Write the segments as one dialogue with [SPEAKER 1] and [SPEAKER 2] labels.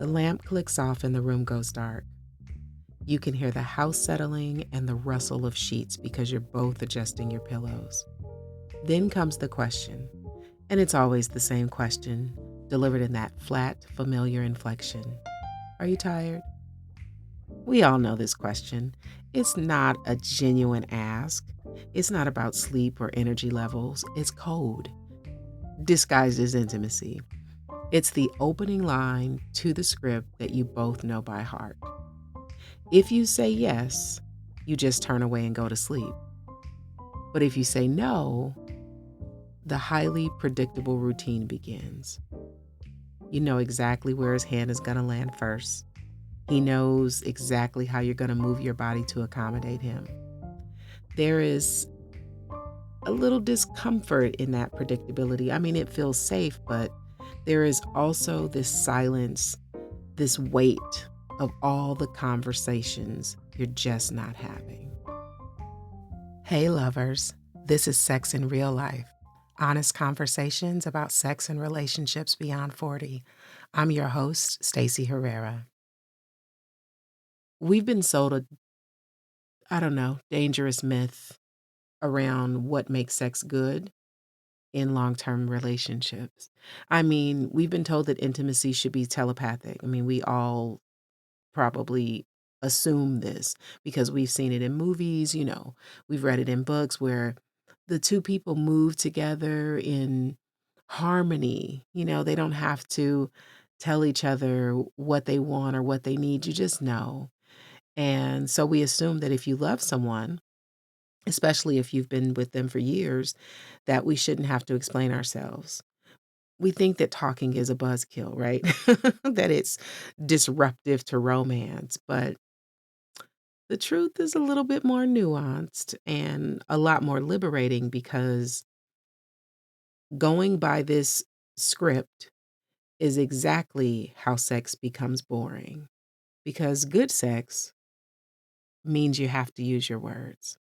[SPEAKER 1] The lamp clicks off and the room goes dark. You can hear the house settling and the rustle of sheets because you're both adjusting your pillows. Then comes the question, and it's always the same question, delivered in that flat, familiar inflection. Are you tired? We all know this question. It's not a genuine ask. It's not about sleep or energy levels. It's code, disguised as intimacy. It's the opening line to the script that you both know by heart. If you say yes, you just turn away and go to sleep. But if you say no, the highly predictable routine begins. You know exactly where his hand is going to land first. He knows exactly how you're going to move your body to accommodate him. There is a little discomfort in that predictability. I mean, it feels safe, but there is also this silence, this weight of all the conversations you're just not having. Hey, lovers. This is Sex in Real Life. Honest conversations about sex and relationships beyond 40. I'm your host, Stacey Herrera. We've been sold a, I don't know, dangerous myth around what makes sex good in long-term relationships. I mean, we've been told that intimacy should be telepathic. I mean, we all probably assume this because we've seen it in movies, we've read it in books where the two people move together in harmony. They don't have to tell each other what they want or what they need. You just know. And so we assume that if you love someone, especially if you've been with them for years, that we shouldn't have to explain ourselves. We think that talking is a buzzkill, right? That it's disruptive to romance, but the truth is a little bit more nuanced and a lot more liberating because going by this script is exactly how sex becomes boring. Because good sex means you have to use your words.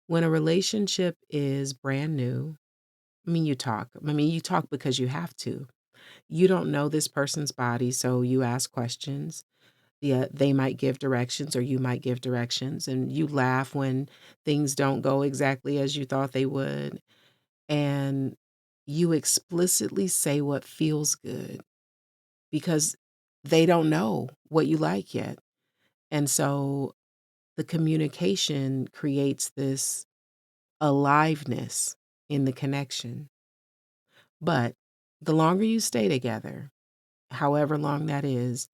[SPEAKER 1] When a relationship is brand new, you talk. You talk because you have to. You don't know this person's body, so you ask questions. They might give directions or you might give directions, and you laugh when things don't go exactly as you thought they would. And you explicitly say what feels good because they don't know what you like yet. And so the communication creates this aliveness in the connection. But the longer you stay together, however long that is,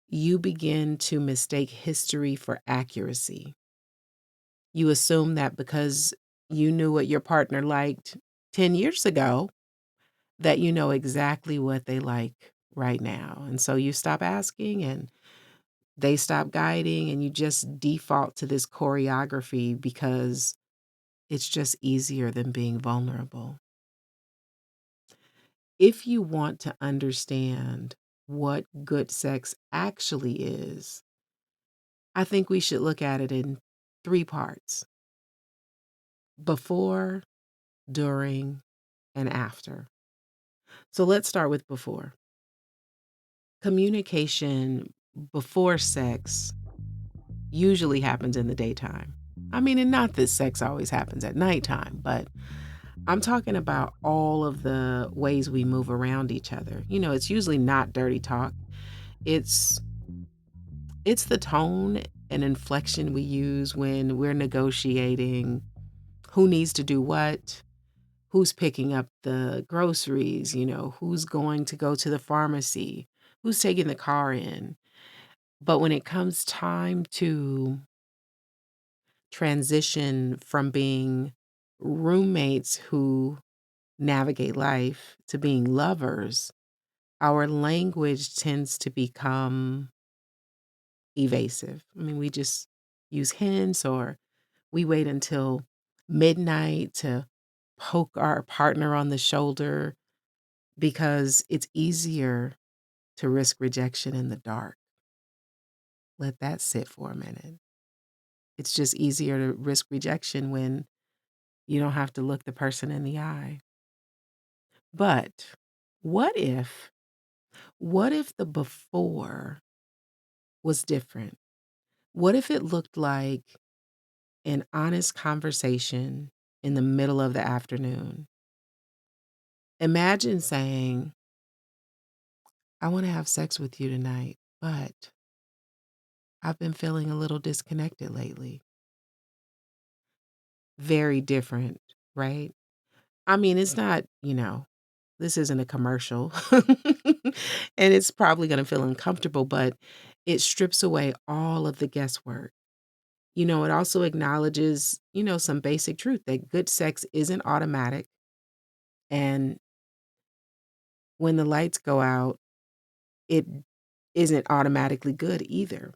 [SPEAKER 1] you begin to mistake history for accuracy. You assume that because you knew what your partner liked 10 years ago, that you know exactly what they like right now. And so you stop asking and they stop guiding and you just default to this choreography because it's just easier than being vulnerable. If you want to understand what good sex actually is, I think we should look at it in three parts: before, during, and after. So let's start with before. Communication before sex usually happens in the daytime. And not that sex always happens at nighttime, but I'm talking about all of the ways we move around each other. It's usually not dirty talk. It's it's the tone and inflection we use when we're negotiating who needs to do what, who's picking up the groceries, who's going to go to the pharmacy, who's taking the car in. But when it comes time to transition from being roommates who navigate life to being lovers, our language tends to become evasive. We just use hints or we wait until midnight to poke our partner on the shoulder because it's easier to risk rejection in the dark. Let that sit for a minute. It's just easier to risk rejection when you don't have to look the person in the eye. But what if What if the before was different? What if it looked like an honest conversation in the middle of the afternoon? Imagine saying, I want to have sex with you tonight, but I've been feeling a little disconnected lately. Very different, right? I mean, it's not, this isn't a commercial. And it's probably going to feel uncomfortable, but it strips away all of the guesswork. It also acknowledges, some basic truth that good sex isn't automatic. And when the lights go out, it isn't automatically good either.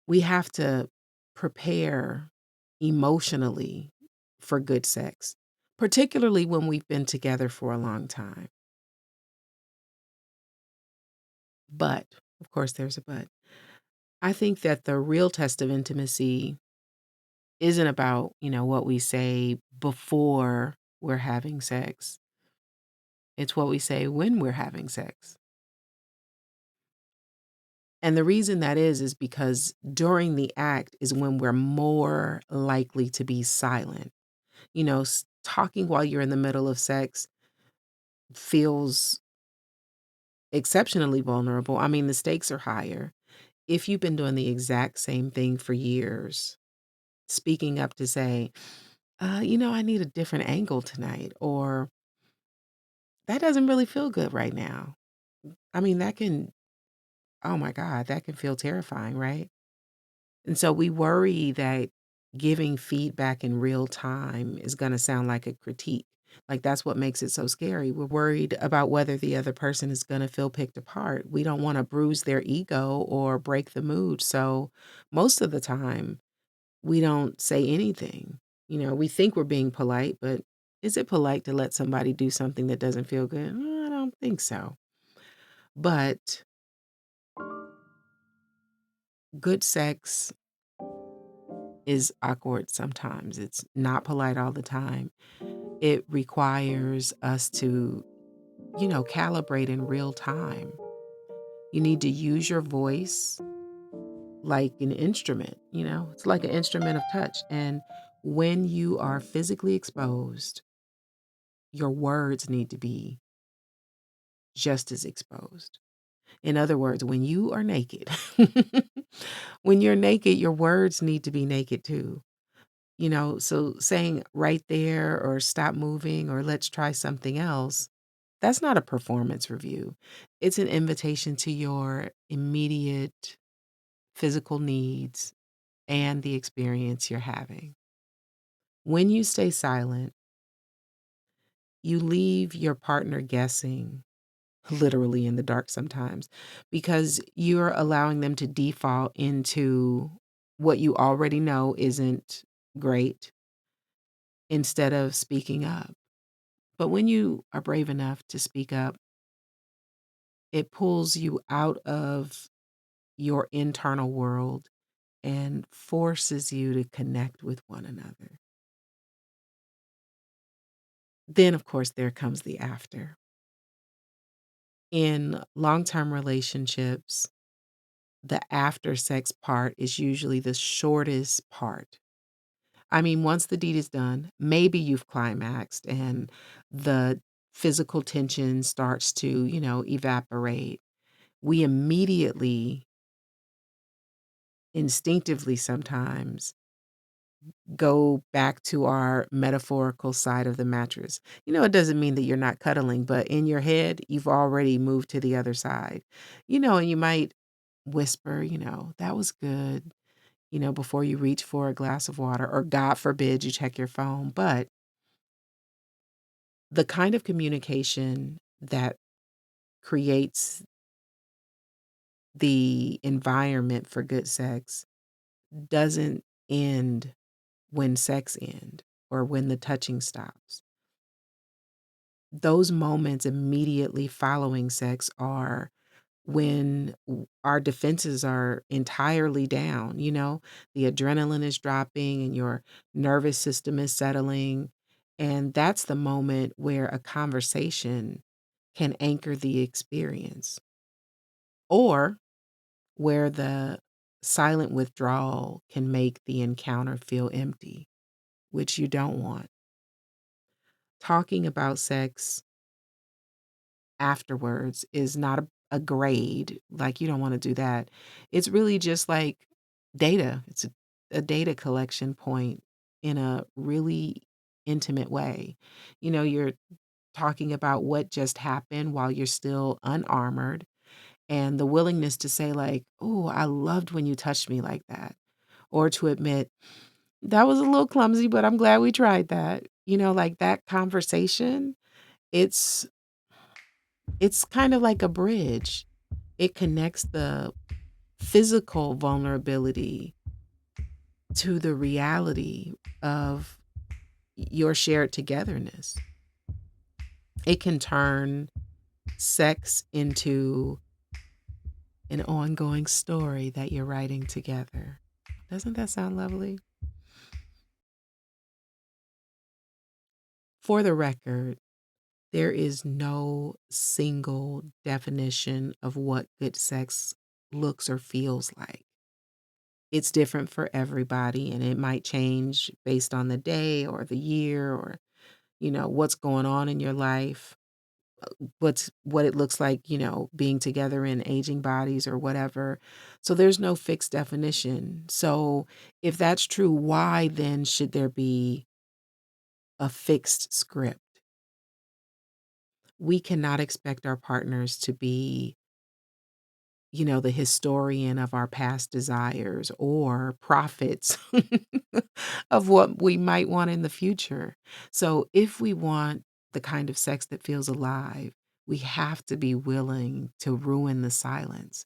[SPEAKER 1] We have to prepare emotionally for good sex, particularly when we've been together for a long time. But, of course, there's a but. I think that the real test of intimacy isn't about, what we say before we're having sex. It's what we say when we're having sex. And the reason that is because during the act is when we're more likely to be silent. Talking while you're in the middle of sex feels exceptionally vulnerable. I mean, the stakes are higher. If you've been doing the exact same thing for years, speaking up to say, I need a different angle tonight, or that doesn't really feel good right now. I mean, oh my God, that can feel terrifying, right? And so we worry that giving feedback in real time is going to sound like a critique. Like that's what makes it so scary. We're worried about whether the other person is going to feel picked apart. We don't want to bruise their ego or break the mood. So most of the time, we don't say anything. We think we're being polite, but is it polite to let somebody do something that doesn't feel good? I don't think so. But good sex is awkward sometimes. It's not polite all the time. It requires us to, calibrate in real time. You need to use your voice like an instrument, it's like an instrument of touch. And when you are physically exposed, your words need to be just as exposed. In other words, when you are naked, when you're naked, your words need to be naked too. So saying right there or stop moving or let's try something else, that's not a performance review. It's an invitation to your immediate physical needs and the experience you're having. When you stay silent, you leave your partner guessing, literally in the dark sometimes, because you're allowing them to default into what you already know isn't great instead of speaking up. But when you are brave enough to speak up, it pulls you out of your internal world and forces you to connect with one another. Then, of course, there comes the after. In long term relationships, the after sex part is usually the shortest part. I mean, once the deed is done, maybe you've climaxed and the physical tension starts to, evaporate. We immediately, instinctively sometimes, go back to our metaphorical side of the mattress. It doesn't mean that you're not cuddling, but in your head, you've already moved to the other side. And you might whisper, that was good, before you reach for a glass of water, or God forbid you check your phone. But the kind of communication that creates the environment for good sex doesn't end when sex ends or when the touching stops. Those moments immediately following sex are when our defenses are entirely down, the adrenaline is dropping and your nervous system is settling. And that's the moment where a conversation can anchor the experience, or where the silent withdrawal can make the encounter feel empty, which you don't want. Talking about sex afterwards is not a grade. Like, you don't want to do that. It's really just like data. It's a data collection point in a really intimate way. You're talking about what just happened while you're still unarmored, and the willingness to say, like, "Oh, I loved when you touched me like that," or to admit, "That was a little clumsy, but I'm glad we tried that." Like that conversation, it's it's kind of like a bridge. It connects the physical vulnerability to the reality of your shared togetherness. It can turn sex into an ongoing story that you're writing together. Doesn't that sound lovely? For the record, there is no single definition of what good sex looks or feels like. It's different for everybody, and it might change based on the day or the year, or what's going on in your life, what it looks like, being together in aging bodies or whatever. So there's no fixed definition. So if that's true, why then should there be a fixed script? We cannot expect our partners to be, the historian of our past desires or prophets of what we might want in the future. So if we want the kind of sex that feels alive, we have to be willing to ruin the silence,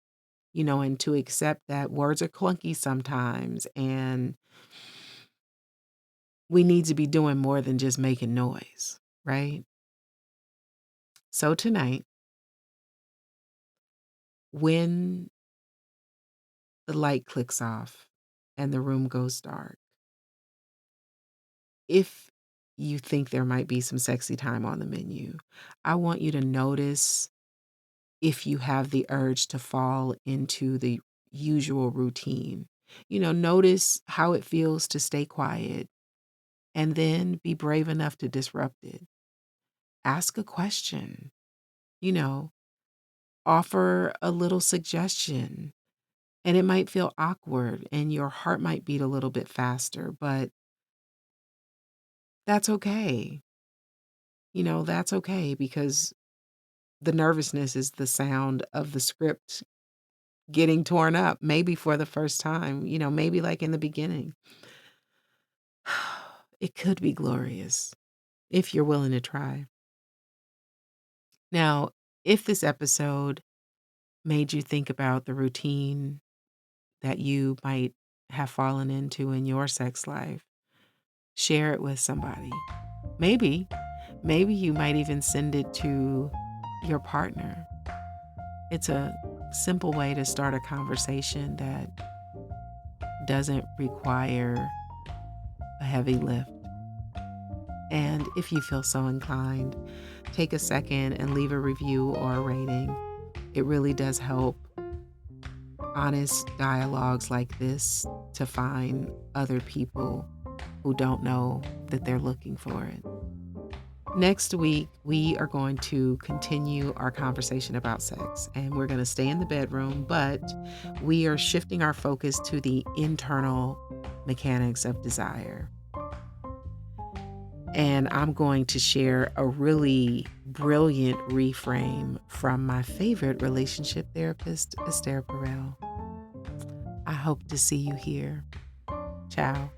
[SPEAKER 1] and to accept that words are clunky sometimes, and we need to be doing more than just making noise, right? So tonight, when the light clicks off and the room goes dark, if you think there might be some sexy time on the menu, I want you to notice if you have the urge to fall into the usual routine. Notice how it feels to stay quiet, and then be brave enough to disrupt it. Ask a question, you know, offer a little suggestion, and it might feel awkward and your heart might beat a little bit faster, but that's okay. That's okay, because the nervousness is the sound of the script getting torn up, maybe for the first time, maybe like in the beginning. It could be glorious if you're willing to try. Now, if this episode made you think about the routine that you might have fallen into in your sex life, share it with somebody. Maybe, maybe you might even send it to your partner. It's a simple way to start a conversation that doesn't require a heavy lift. And if you feel so inclined, take a second and leave a review or a rating. It really does help honest dialogues like this to find other people who don't know that they're looking for it. Next week, we are going to continue our conversation about sex, and we're going to stay in the bedroom, but we are shifting our focus to the internal mechanics of desire. And I'm going to share a really brilliant reframe from my favorite relationship therapist, Esther Perel. I hope to see you here. Ciao.